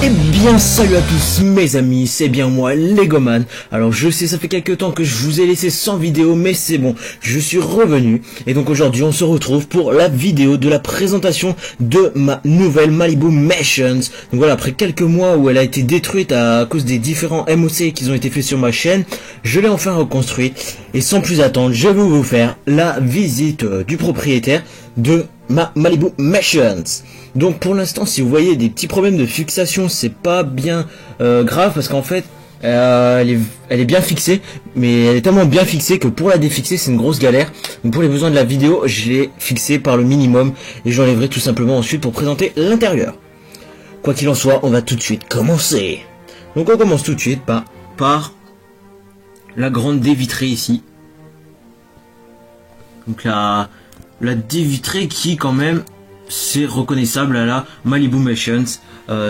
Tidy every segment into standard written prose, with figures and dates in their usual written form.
Eh bien salut à tous mes amis, c'est bien moi Legoman. Alors je sais ça fait quelques temps que je vous ai laissé sans vidéo mais c'est bon, je suis revenu. Et donc aujourd'hui on se retrouve pour la vidéo de la présentation de ma nouvelle Malibu Mansions. Donc voilà, après quelques mois où elle a été détruite à cause des différents MOC qui ont été faits sur ma chaîne, je l'ai enfin reconstruite. Et sans plus attendre, je vais vous faire la visite du propriétaire de ma Malibu Mansions. Donc pour l'instant, si vous voyez des petits problèmes de fixation, c'est pas bien grave parce qu'en fait elle est bien fixée, mais elle est tellement bien fixée que pour la défixer c'est une grosse galère. Donc pour les besoins de la vidéo, je l'ai fixée par le minimum et j'enlèverai tout simplement ensuite pour présenter l'intérieur. Quoi qu'il en soit, on va tout de suite commencer. Donc on commence tout de suite par la grande baie vitrée ici. Donc la baie vitrée qui quand même c'est reconnaissable à la Malibu Mansions,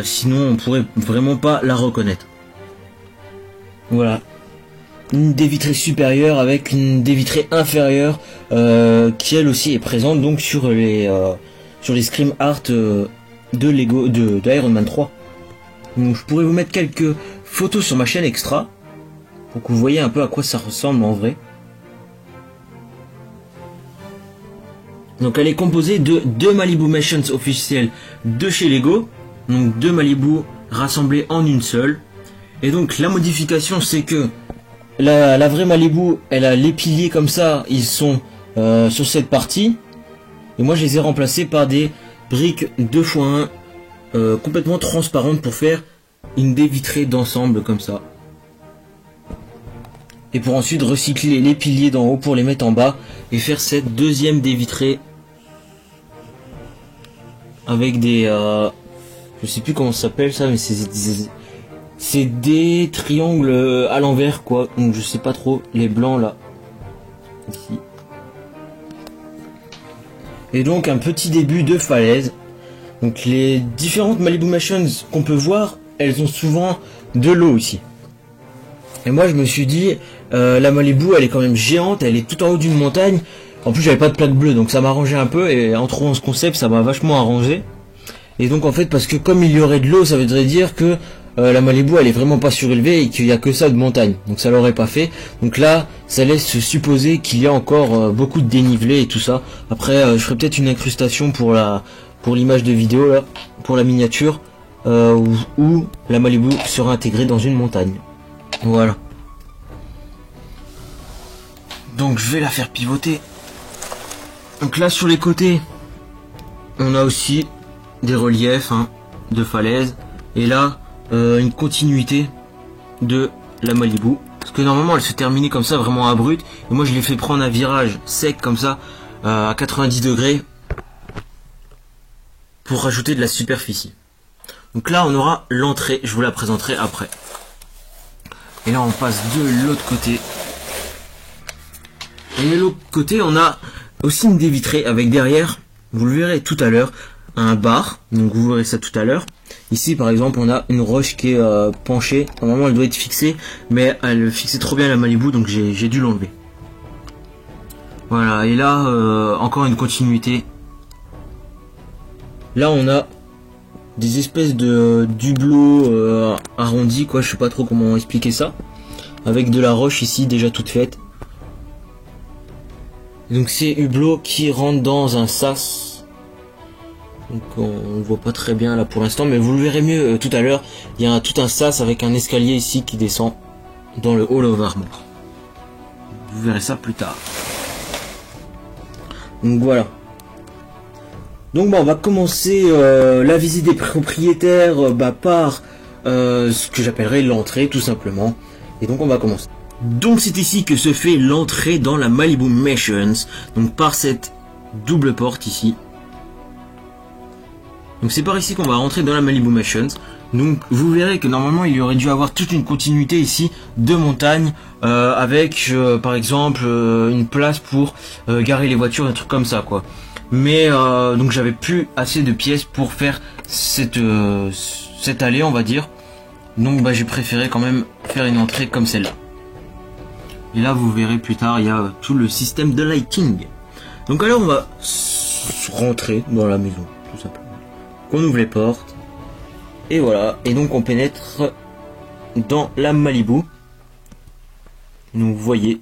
sinon on pourrait vraiment pas la reconnaître. Voilà, une baie vitrée supérieure avec une baie vitrée inférieure qui elle aussi est présente donc sur les scream art de Lego de Iron Man 3. Donc je pourrais vous mettre quelques photos sur ma chaîne extra pour que vous voyez un peu à quoi ça ressemble en vrai. Donc elle est composée de deux Malibu Mansions officielles de chez Lego, donc deux Malibu rassemblés en une seule. Et donc la modification c'est que la vraie Malibu, elle a les piliers comme ça, ils sont sur cette partie. Et moi je les ai remplacés par des briques 2x1 complètement transparentes pour faire une baie vitrée d'ensemble comme ça. Et pour ensuite recycler les piliers d'en haut pour les mettre en bas et faire cette deuxième baie vitrée avec des je sais plus comment ça s'appelle ça, mais c'est des triangles à l'envers quoi, donc je sais pas trop, les blancs là ici. Et donc un petit début de falaise. Donc les différentes Malibu Mansions qu'on peut voir, elles ont souvent de l'eau ici. Et moi je me suis dit la Malibu elle est quand même géante, elle est tout en haut d'une montagne. En plus j'avais pas de plaque bleue donc ça m'arrangeait un peu, et en trouvant ce concept ça m'a vachement arrangé. Et donc en fait parce que comme il y aurait de l'eau, ça voudrait dire que la Malibu elle est vraiment pas surélevée et qu'il y a que ça de montagne, donc ça l'aurait pas fait. Donc là ça laisse supposer qu'il y a encore beaucoup de dénivelé et tout ça. Après je ferai peut-être une incrustation pour l'image de vidéo là, pour la miniature où la Malibu sera intégrée dans une montagne. Voilà. Donc je vais la faire pivoter. Donc là sur les côtés on a aussi des reliefs de falaises, et là une continuité de la Malibu, parce que normalement elle se terminait comme ça vraiment abrupte, et moi je l'ai fait prendre un virage sec comme ça à 90 degrés pour rajouter de la superficie. Donc là on aura l'entrée, je vous la présenterai après. Et là on passe de l'autre côté. Et de l'autre côté on a aussi une baie vitrée avec derrière, vous le verrez tout à l'heure, un bar, donc vous verrez ça tout à l'heure. Ici par exemple on a une roche qui est penchée, normalement elle doit être fixée, mais elle fixait trop bien la Malibu donc j'ai dû l'enlever. Voilà, et là encore une continuité. Là on a des espèces de d'hublots arrondis quoi, je sais pas trop comment expliquer ça, avec de la roche ici déjà toute faite. Donc c'est hublot qui rentre dans un sas. Donc on voit pas très bien là pour l'instant, mais vous le verrez mieux tout à l'heure. Il y a tout un sas avec un escalier ici qui descend dans le Hall of Armor. Vous verrez ça plus tard. Donc voilà. Donc bon, on va commencer la visite des propriétaires par ce que j'appellerais l'entrée tout simplement. Et donc on va commencer. Donc c'est ici que se fait l'entrée dans la Malibu Mansions, donc par cette double porte ici. Donc c'est par ici qu'on va rentrer dans la Malibu Mansions. Donc vous verrez que normalement il y aurait dû avoir toute une continuité ici de montagne avec par exemple une place pour garer les voitures, un truc comme ça quoi. Mais donc j'avais plus assez de pièces pour faire cette allée on va dire. Donc j'ai préféré quand même faire une entrée comme celle-là. Et là vous verrez plus tard il y a tout le système de lighting. Donc alors on va rentrer dans la maison tout simplement. On ouvre les portes. Et voilà, et donc on pénètre dans la Malibu. Donc vous voyez,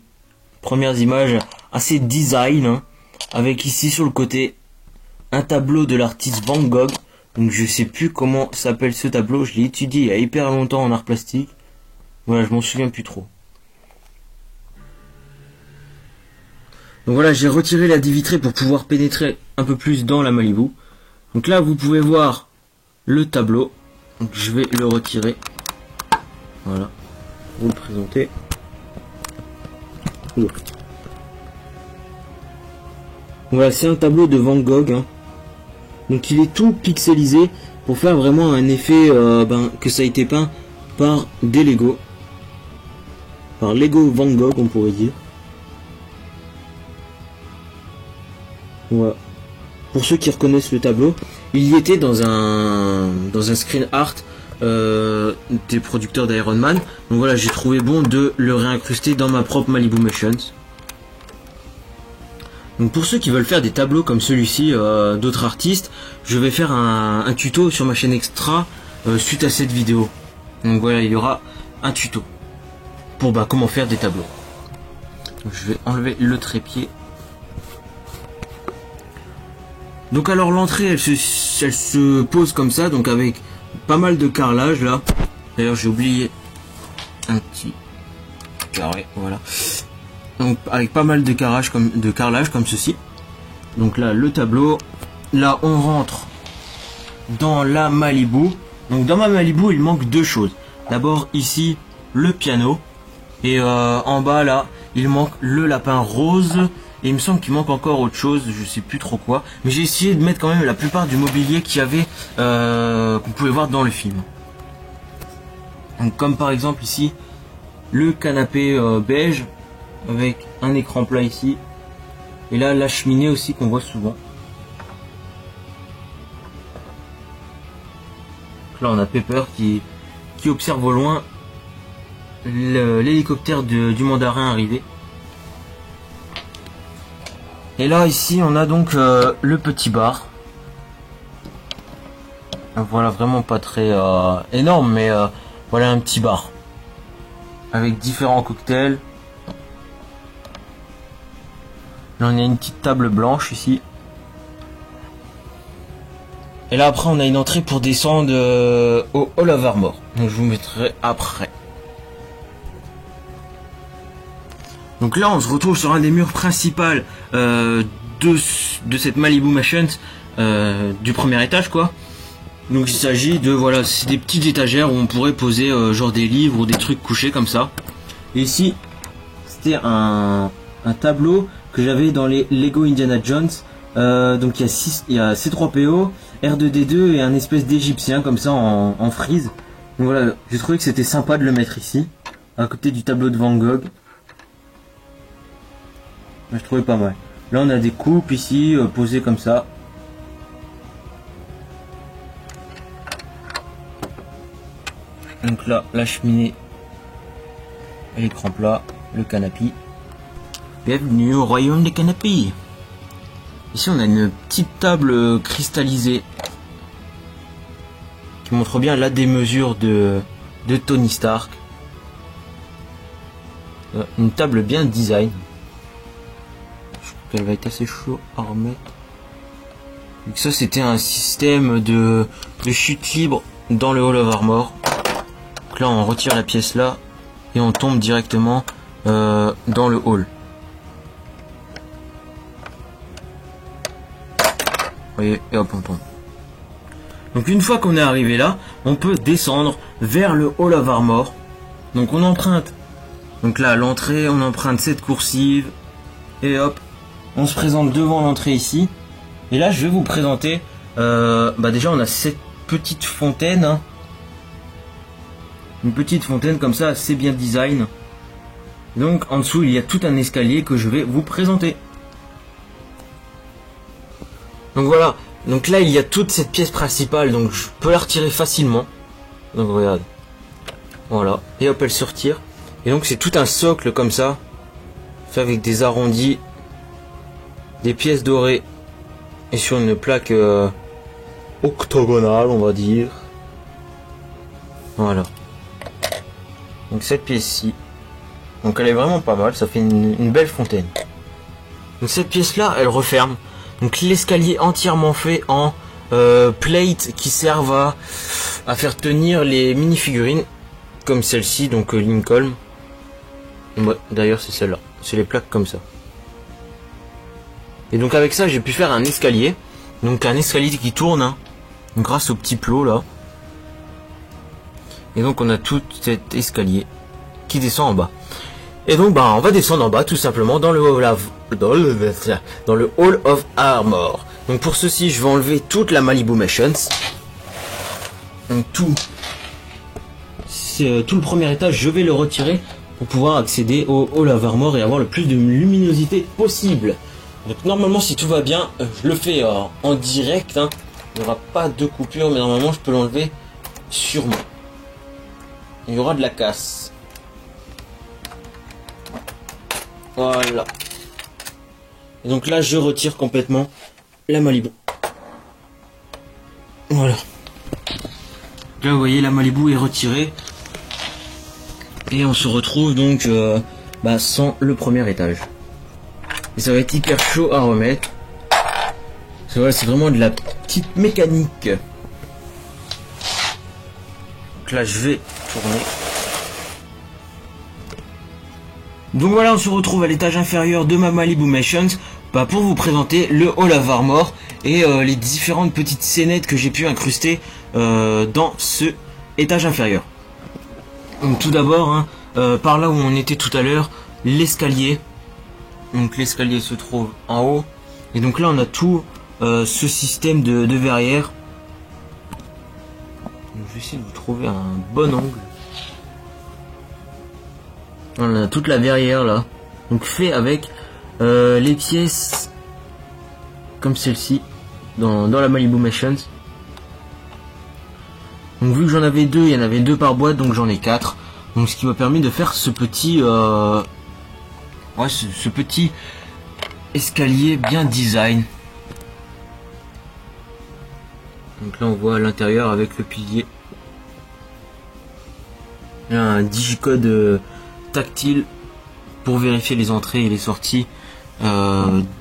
premières images assez design, hein, avec ici sur le côté un tableau de l'artiste Van Gogh. Donc je sais plus comment s'appelle ce tableau, je l'ai étudié il y a hyper longtemps en art plastique. Voilà, je m'en souviens plus trop. Donc voilà, j'ai retiré la baie vitrée pour pouvoir pénétrer un peu plus dans la Malibu. Donc là, vous pouvez voir le tableau. Donc je vais le retirer. Voilà, vous le présenter. Voilà, c'est un tableau de Van Gogh, hein. Donc il est tout pixelisé pour faire vraiment un effet que ça a été peint par des Lego. Par Lego Van Gogh, on pourrait dire. Voilà. Pour ceux qui reconnaissent le tableau, il y était dans un screen art des producteurs d'Iron Man. Donc voilà, j'ai trouvé bon de le réincruster dans ma propre Malibu Motions. Donc pour ceux qui veulent faire des tableaux comme celui-ci d'autres artistes, je vais faire un tuto sur ma chaîne extra suite à cette vidéo. Donc voilà, il y aura un tuto pour comment faire des tableaux. Donc, je vais enlever le trépied. Donc alors l'entrée elle se pose comme ça, donc avec pas mal de carrelage là. D'ailleurs j'ai oublié un petit carré, voilà. Donc avec pas mal de carrelage comme ceci. Donc là le tableau. Là on rentre dans la Malibu. Donc dans ma Malibu il manque deux choses. D'abord ici le piano. Et en bas là il manque le lapin rose. Et il me semble qu'il manque encore autre chose, je sais plus trop quoi. Mais j'ai essayé de mettre quand même la plupart du mobilier qu'il y avait, qu'on pouvait voir dans le film. Donc comme par exemple ici, le canapé beige, avec un écran plat ici. Et là, la cheminée aussi qu'on voit souvent. Donc là on a Pepper qui observe au loin l'hélicoptère du mandarin arrivé. Et là ici on a donc le petit bar. Voilà, vraiment pas très énorme, mais voilà un petit bar avec différents cocktails. Là on a une petite table blanche ici. Et là après on a une entrée pour descendre au Hall of Armor. Donc je vous mettrai après. Donc là on se retrouve sur un des murs principaux de cette Malibu Motions du premier étage quoi. Donc il s'agit de voilà, c'est des petites étagères où on pourrait poser genre des livres ou des trucs couchés comme ça. Et ici c'était un tableau que j'avais dans les Lego Indiana Jones. Donc il y a C3PO, R2D2 et un espèce d'égyptien comme ça en frise. Donc voilà, j'ai trouvé que c'était sympa de le mettre ici à côté du tableau de Van Gogh. Je trouvais pas mal. Là on a des coupes ici posées comme ça. Donc là la cheminée, l'écran plat, le canapé. Bienvenue au royaume des canapés. Ici on a une petite table cristallisée qui montre bien la démesure de Tony Stark. Une table bien design. Elle va être assez chaud à remettre. Donc ça c'était un système de chute libre dans le Hall of Armor. Donc là on retire la pièce là et on tombe directement dans le hall. Vous voyez, et hop on tombe. Donc une fois qu'on est arrivé là, on peut descendre vers le Hall of Armor. Donc on emprunte. Donc là à l'entrée on emprunte cette coursive et hop. On se présente devant l'entrée ici. Et là je vais vous présenter déjà on a cette petite fontaine hein. Une petite fontaine comme ça assez bien design. Donc en dessous il y a tout un escalier que je vais vous présenter. Donc voilà. Donc là il y a toute cette pièce principale. Donc je peux la retirer facilement. Donc regarde. Voilà. Et hop elle se retire. Et donc c'est tout un socle comme ça. Fait avec des arrondis. Des pièces dorées et sur une plaque octogonale on va dire. Voilà. Donc cette pièce-ci. Donc elle est vraiment pas mal, ça fait une belle fontaine. Donc cette pièce-là, elle referme. Donc l'escalier entièrement fait en plates qui servent à faire tenir les mini-figurines. Comme celle-ci, donc Lincoln. Ouais, d'ailleurs c'est celle-là. C'est les plaques comme ça. Et donc avec ça, j'ai pu faire un escalier. Donc un escalier qui tourne, hein, grâce au petit plot là. Et donc on a tout cet escalier qui descend en bas. Et donc on va descendre en bas tout simplement dans le Hall of Armor. Donc pour ceci, je vais enlever toute la Malibu Mansions. Donc tout le premier étage, je vais le retirer pour pouvoir accéder au Hall of Armor et avoir le plus de luminosité possible. Donc normalement, si tout va bien, je le fais en direct, hein. Il n'y aura pas de coupure, mais normalement je peux l'enlever sûrement. Il y aura de la casse. Voilà. Et donc là, je retire complètement la Malibu. Voilà. Là, vous voyez, la Malibu est retirée. Et on se retrouve donc sans le premier étage. Et ça va être hyper chaud à remettre. Voilà, c'est vraiment de la petite mécanique. Donc là, je vais tourner. Donc voilà, on se retrouve à l'étage inférieur de ma Malibu Mansions pour vous présenter le Hall of Armor et les différentes petites scénettes que j'ai pu incruster dans ce étage inférieur. Donc tout d'abord, hein, par là où on était tout à l'heure, l'escalier. Donc l'escalier se trouve en haut. Et donc là on a tout ce système de verrières. Donc, je vais essayer de vous trouver un bon angle. On a toute la verrière là. Donc fait avec les pièces comme celle-ci dans la Malibu Mansions. Donc vu que j'en avais deux, il y en avait deux par boîte, donc j'en ai 4. Donc ce qui m'a permis de faire ce petit ce petit escalier bien design. Donc là on voit l'intérieur avec le pilier. Il y a un digicode tactile pour vérifier les entrées et les sorties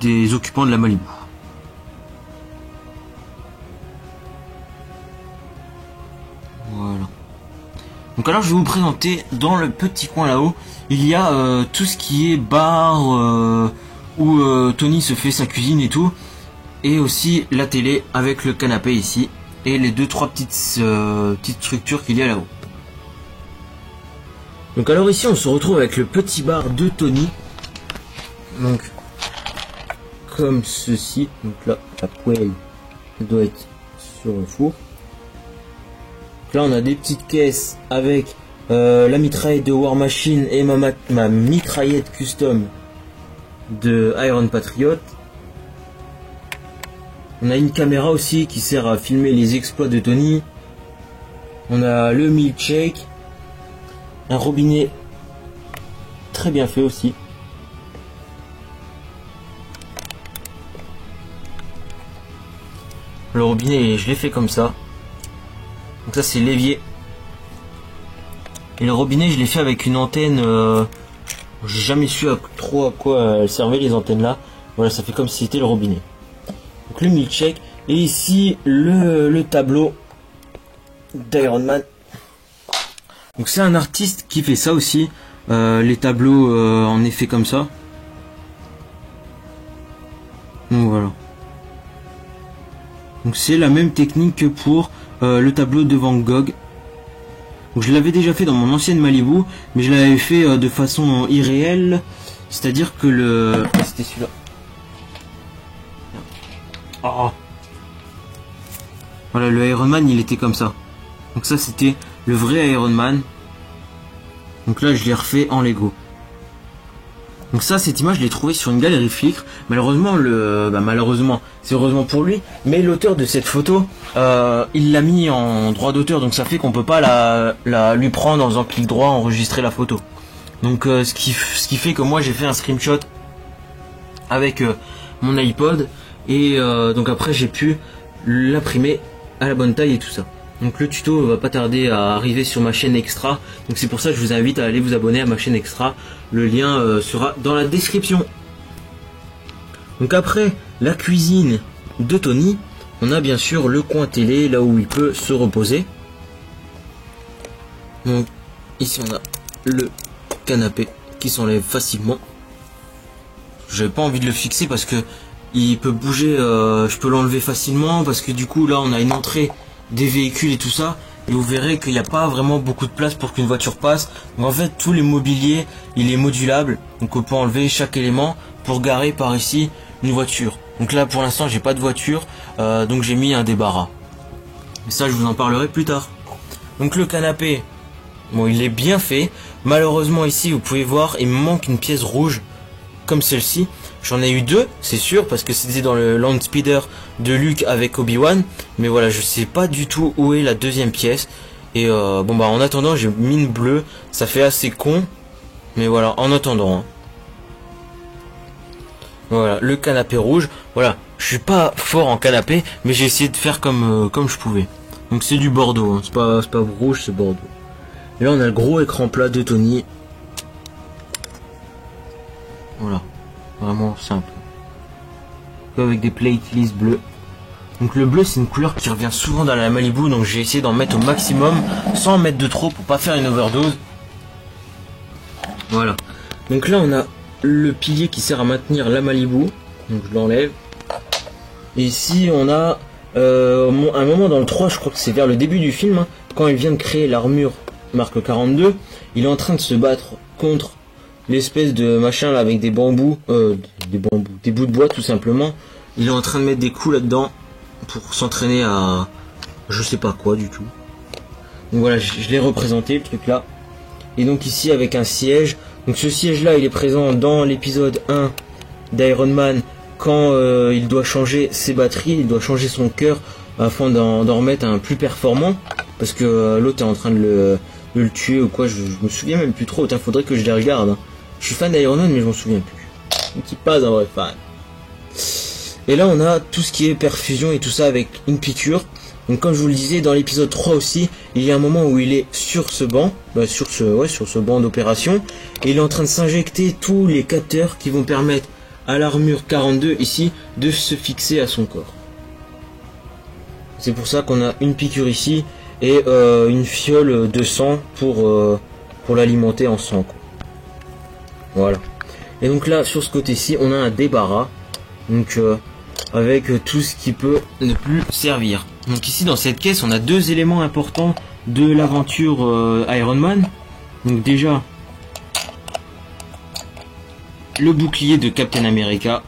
des occupants de la Malibu. Voilà. Donc alors je vais vous présenter dans le petit coin là-haut, il y a tout ce qui est bar où Tony se fait sa cuisine et tout, et aussi la télé avec le canapé ici et les 2-3 petites structures qu'il y a là-haut. Donc alors ici on se retrouve avec le petit bar de Tony, donc comme ceci. Donc là la poêle doit être sur le four. Là on a des petites caisses avec la mitraillette de War Machine et ma mitraillette custom de Iron Patriot. On a une caméra aussi qui sert à filmer les exploits de Tony. On a le milkshake, un robinet très bien fait aussi. Le robinet je l'ai fait comme ça. Donc ça c'est l'évier. Et le robinet je l'ai fait avec une antenne. J'ai jamais su trop à quoi elles servaient les antennes là. Voilà, ça fait comme si c'était le robinet. Donc le milkshake. Et ici le tableau d'Iron Man. Donc c'est un artiste qui fait ça aussi. Les tableaux en effet comme ça. Donc voilà. Donc c'est la même technique que pour le tableau de Van Gogh. Donc je l'avais déjà fait dans mon ancienne Malibu, mais je l'avais fait de façon irréelle, c'est-à-dire que le... C'était celui-là. Oh. Voilà, le Iron Man il était comme ça. Donc ça c'était le vrai Iron Man. Donc là je l'ai refait en Lego. Donc ça, cette image, je l'ai trouvée sur une galerie Flickr. Malheureusement, malheureusement, c'est heureusement pour lui, mais l'auteur de cette photo, il l'a mis en droit d'auteur, donc ça fait qu'on peut pas lui prendre en faisant clic droit, enregistrer la photo. Donc ce qui fait que moi j'ai fait un screenshot avec mon iPod et donc après j'ai pu l'imprimer à la bonne taille et tout ça. Donc le tuto va pas tarder à arriver sur ma chaîne extra. Donc c'est pour ça que je vous invite à aller vous abonner à ma chaîne extra. Le lien sera dans la description. Donc après la cuisine de Tony, on a bien sûr le coin télé, là où il peut se reposer. Donc ici on a le canapé qui s'enlève facilement. J'avais pas envie de le fixer parce que il peut bouger, je peux l'enlever facilement parce que du coup là on a une entrée des véhicules et tout ça, et vous verrez qu'il n'y a pas vraiment beaucoup de place pour qu'une voiture passe. Donc en fait tout le mobilier il est modulable, donc on peut enlever chaque élément pour garer par ici une voiture. Donc là pour l'instant j'ai pas de voiture, donc j'ai mis un débarras, mais ça je vous en parlerai plus tard. Donc le canapé, bon il est bien fait, malheureusement ici vous pouvez voir il me manque une pièce rouge comme celle-ci. J'en ai eu deux, c'est sûr, parce que c'était dans le Land Speeder de Luke avec Obi-Wan. Mais voilà, je sais pas du tout où est la deuxième pièce. Et bon bah en attendant, j'ai mis une bleue. Ça fait assez con. Mais voilà, en attendant. Hein. Voilà, le canapé rouge. Voilà, je suis pas fort en canapé, mais j'ai essayé de faire comme je pouvais. Donc c'est du Bordeaux, hein. C'est pas rouge, c'est Bordeaux. Et là on a le gros écran plat de Tony. Voilà. Vraiment simple. Avec des playlists bleues. Donc le bleu c'est une couleur qui revient souvent dans la Malibu, donc j'ai essayé d'en mettre au maximum sans en mettre de trop pour pas faire une overdose. Voilà. Donc là on a le pilier qui sert à maintenir la Malibu. Donc je l'enlève. Et ici on a un moment dans le 3, je crois que c'est vers le début du film, hein, quand il vient de créer l'armure marque 42, il est en train de se battre contre l'espèce de machin là avec des bambous, des bouts de bois tout simplement. Il est en train de mettre des coups là-dedans pour s'entraîner à je sais pas quoi du tout. Donc voilà, je l'ai représenté le truc là. Et donc ici avec un siège. Donc ce siège là il est présent dans l'épisode 1 d'Iron Man quand il doit changer ses batteries, il doit changer son cœur afin d'en remettre un plus performant. Parce que l'autre est en train de le tuer ou quoi, je me souviens même plus trop, faudrait que je les regarde. Hein. Je suis fan d'Iron Man mais je m'en souviens plus. Donc il passe un vrai fan. Et là on a tout ce qui est perfusion et tout ça avec une piqûre. Donc comme je vous le disais dans l'épisode 3 aussi, il y a un moment où il est sur ce banc, sur ce banc d'opération, et il est en train de s'injecter tous les capteurs qui vont permettre à l'armure 42 ici de se fixer à son corps. C'est pour ça qu'on a une piqûre ici et une fiole de sang pour l'alimenter en sang, quoi. Voilà. Et donc là sur ce côté-ci on a un débarras, donc avec tout ce qui peut ne plus servir. Donc ici dans cette caisse on a deux éléments importants de l'aventure Iron Man. Donc déjà le bouclier de Captain America,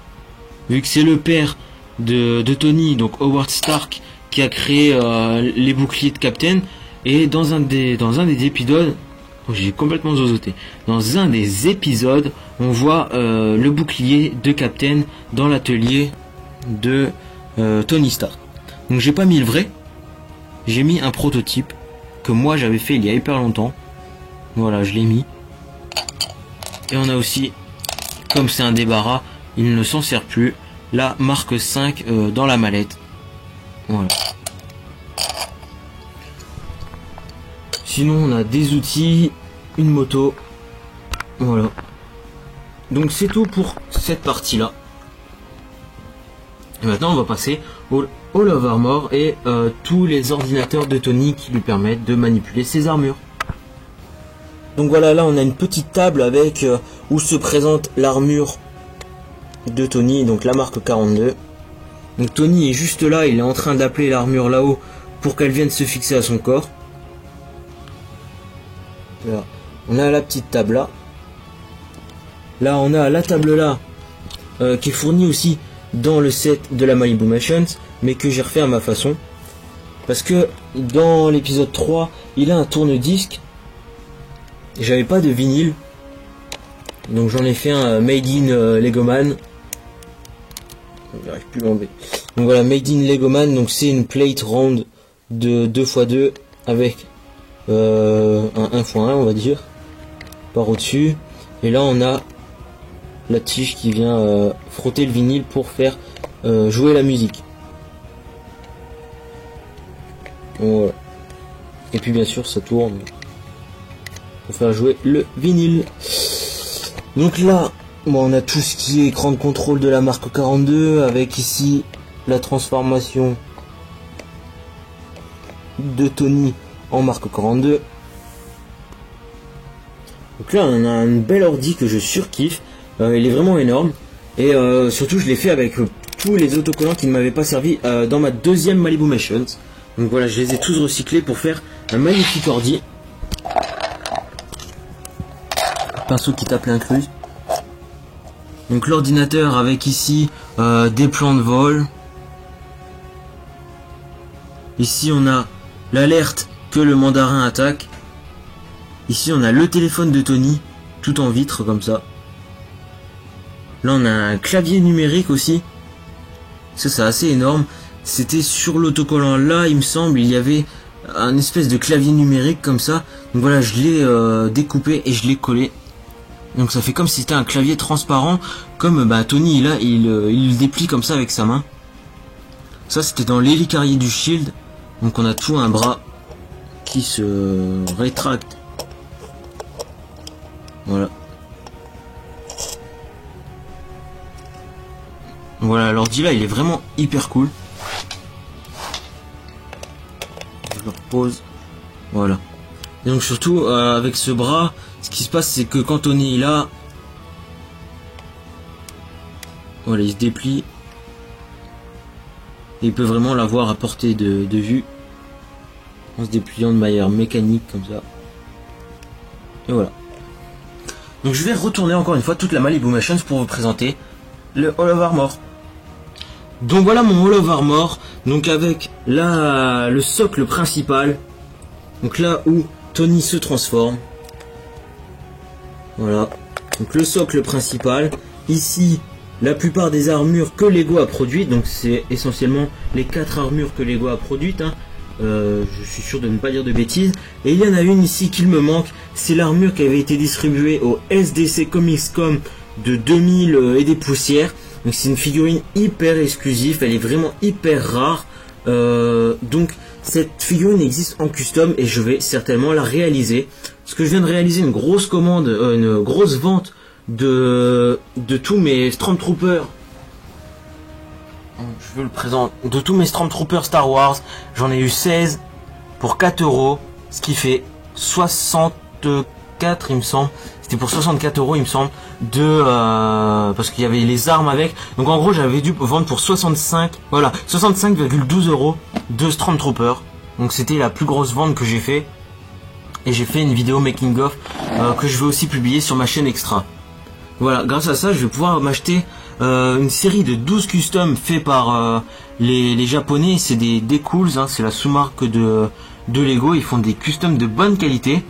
vu que c'est le père de Tony, donc Howard Stark, qui a créé les boucliers de Captain. Et dans un des épisodes, j'ai complètement zozoté. Dans un des épisodes, on voit le bouclier de Captain dans l'atelier de Tony Stark. Donc j'ai pas mis le vrai, j'ai mis un prototype que moi j'avais fait il y a hyper longtemps. Voilà, je l'ai mis. Et on a aussi, comme c'est un débarras, il ne s'en sert plus, la marque 5 dans la mallette. Voilà. Sinon on a des outils, une moto. Voilà. Donc c'est tout pour cette partie là. Et maintenant on va passer au Hall of Armor et tous les ordinateurs de Tony qui lui permettent de manipuler ses armures. Donc voilà, là on a une petite table avec où se présente l'armure de Tony, donc la marque 42. Donc Tony est juste là, il est en train d'appeler l'armure là-haut pour qu'elle vienne se fixer à son corps. Là, on a la petite table là. Là on a la table là qui est fournie aussi dans le set de la Malibu Machines, mais que j'ai refait à ma façon. Parce que dans l'épisode 3, il a un tourne-disque. J'avais pas de vinyle. Donc j'en ai fait un Made in Legoman. J'arrive plus à l'enlever. Donc voilà, Made in Legoman, donc c'est une plate round de 2x2 avec un 1x1 on va dire par au-dessus. Et là on a la tige qui vient frotter le vinyle pour faire jouer la musique. Voilà. Et puis bien sûr ça tourne pour faire jouer le vinyle. Donc là, bon, on a tout ce qui est écran de contrôle de la marque 42 avec ici la transformation de Tony en marque 42. Donc là on a un bel ordi que je surkiffe, il est vraiment énorme et surtout je l'ai fait avec tous les autocollants qui ne m'avaient pas servi dans ma deuxième Malibu Missions. Donc voilà, je les ai tous recyclés pour faire un magnifique ordi. Pinceau qui tape l'incluse. Donc l'ordinateur avec ici des plans de vol. Ici on a l'alerte que le mandarin attaque. Ici on a le téléphone de Tony, tout en vitre comme ça. Là on a un clavier numérique aussi. Ça c'est assez énorme. C'était sur l'autocollant là, il me semble, il y avait un espèce de clavier numérique comme ça. Donc voilà, je l'ai découpé et je l'ai collé. Donc ça fait comme si c'était un clavier transparent, comme Tony là, il le déplie comme ça avec sa main. Ça c'était dans l'hélicarier du Shield. Donc on a tout un bras qui se rétracte. Voilà. Voilà, l'ordi là il est vraiment hyper cool. Je le repose. Voilà. Et donc surtout avec ce bras, ce qui se passe c'est que quand Tony est là, voilà, il se déplie. Et il peut vraiment l'avoir à portée de vue. En se dépliant de manière mécanique comme ça. Et voilà. Donc je vais retourner encore une fois toute la Malibu Missions pour vous présenter le Hall of Armor. Donc voilà mon Hall of Armor. Donc avec le socle principal. Donc là où Tony se transforme. Voilà. Donc le socle principal. Ici la plupart des armures que Lego a produites. Donc c'est essentiellement les 4 armures que Lego a produites. Je suis sûr de ne pas dire de bêtises. Et il y en a une ici qu'il me manque. C'est l'armure qui avait été distribuée au SDC Comics-Con de 2000 et des poussières. Donc c'est une figurine hyper exclusive. Elle est vraiment hyper rare. Donc cette figurine existe en custom et je vais certainement la réaliser. Parce que je viens de réaliser une grosse commande, une grosse vente de tous mes Stormtroopers. Je veux le présenter. De tous mes Stormtroopers Star Wars, j'en ai eu 16 pour 4 €, ce qui fait 64 il me semble. C'était pour 64 € il me semble, parce qu'il y avait les armes avec. Donc en gros j'avais dû vendre pour 65, voilà, 65,12 € de Stormtroopers. Donc c'était la plus grosse vente que j'ai fait. Et j'ai fait une vidéo making of que je vais aussi publier sur ma chaîne extra. Voilà, grâce à ça je vais pouvoir m'acheter une série de 12 customs faits par les japonais. C'est des Cools, c'est la sous-marque de Lego. Ils font des customs de bonne qualité.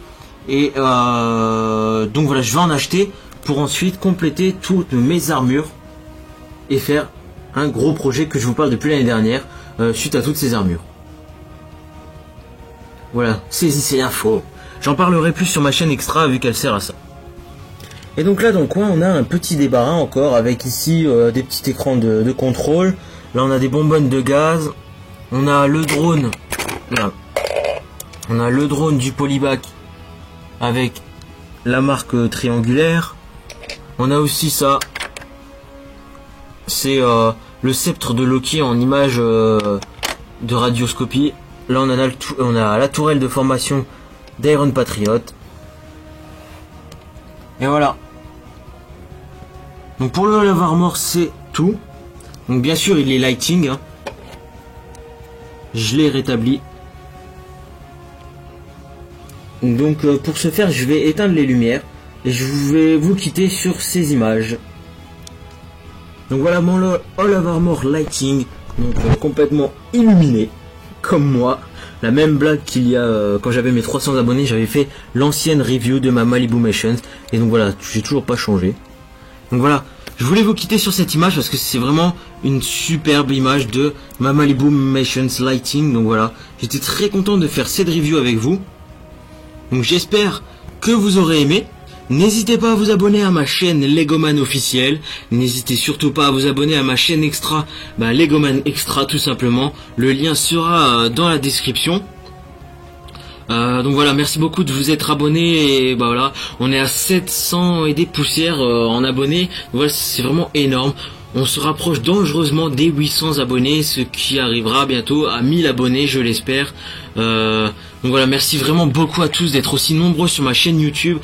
Et donc voilà, je vais en acheter pour ensuite compléter toutes mes armures et faire un gros projet que je vous parle depuis l'année dernière suite à toutes ces armures. Voilà, saisissez l'info. J'en parlerai plus sur ma chaîne extra vu qu'elle sert à ça. Et donc là dans le coin on a un petit débarras encore avec ici des petits écrans de contrôle. Là on a des bonbonnes de gaz. On a le drone. Là. On a le drone du Polybac avec la marque triangulaire. On a aussi ça. C'est le sceptre de Loki en image de radioscopie. Là on a la tourelle de formation d'Iron Patriot. Et voilà. Donc pour le Hall of Armor c'est tout. Donc bien sûr il est lighting. Je l'ai rétabli. Donc pour ce faire je vais éteindre les lumières. Et je vais vous quitter sur ces images. Donc voilà mon Hall of Armor lighting. Donc complètement illuminé. Comme moi. La même blague qu'il y a quand j'avais mes 300 abonnés. J'avais fait l'ancienne review de ma Malibu Missions. Et donc voilà, j'ai toujours pas changé. Donc voilà, je voulais vous quitter sur cette image parce que c'est vraiment une superbe image de ma Malibu Missions Lighting. Donc voilà, j'étais très content de faire cette review avec vous. Donc j'espère que vous aurez aimé. N'hésitez pas à vous abonner à ma chaîne Legoman officielle. N'hésitez surtout pas à vous abonner à ma chaîne extra, Legoman Extra tout simplement. Le lien sera dans la description. Donc voilà, merci beaucoup de vous être abonnés, et bah voilà, on est à 700 et des poussières en abonnés. Voilà, c'est vraiment énorme. On se rapproche dangereusement des 800 abonnés, ce qui arrivera bientôt à 1000 abonnés, je l'espère. Donc voilà, merci vraiment beaucoup à tous d'être aussi nombreux sur ma chaîne YouTube.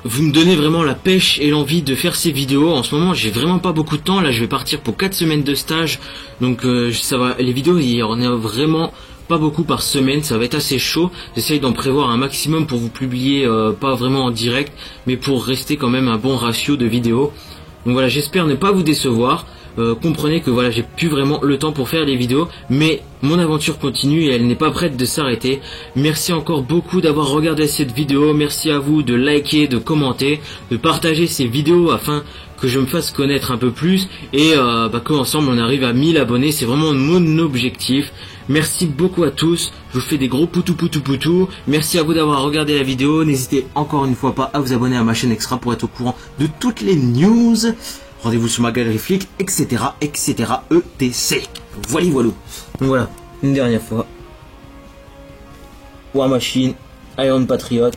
Vous me donnez vraiment la pêche et l'envie de faire ces vidéos. En ce moment, j'ai vraiment pas beaucoup de temps. Là, je vais partir pour 4 semaines de stage. Donc ça va, les vidéos, il y en a vraiment pas beaucoup par semaine, ça va être assez chaud. J'essaye d'en prévoir un maximum pour vous publier, pas vraiment en direct, mais pour rester quand même un bon ratio de vidéos. Donc voilà, j'espère ne pas vous décevoir. Comprenez que voilà, j'ai plus vraiment le temps pour faire les vidéos, mais mon aventure continue et elle n'est pas prête de s'arrêter. Merci encore beaucoup d'avoir regardé cette vidéo. Merci à vous de liker, de commenter, de partager ces vidéos afin que je me fasse connaître un peu plus et qu'ensemble on arrive à 1000 abonnés. C'est vraiment mon objectif. Merci beaucoup à tous. Je vous fais des gros poutou poutou poutou. Merci à vous d'avoir regardé la vidéo. N'hésitez encore une fois pas à vous abonner à ma chaîne Extra pour être au courant de toutes les news. Rendez-vous sur ma galerie flic, etc. etc. Voilà, voilà. Donc voilà, une dernière fois. War Machine, Iron Patriot,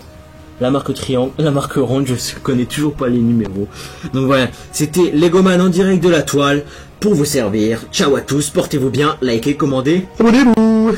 la marque triangle, la marque ronde, je connais toujours pas les numéros. Donc voilà, c'était Legoman en direct de la toile pour vous servir. Ciao à tous, portez-vous bien, likez, commandez, abonnez-vous.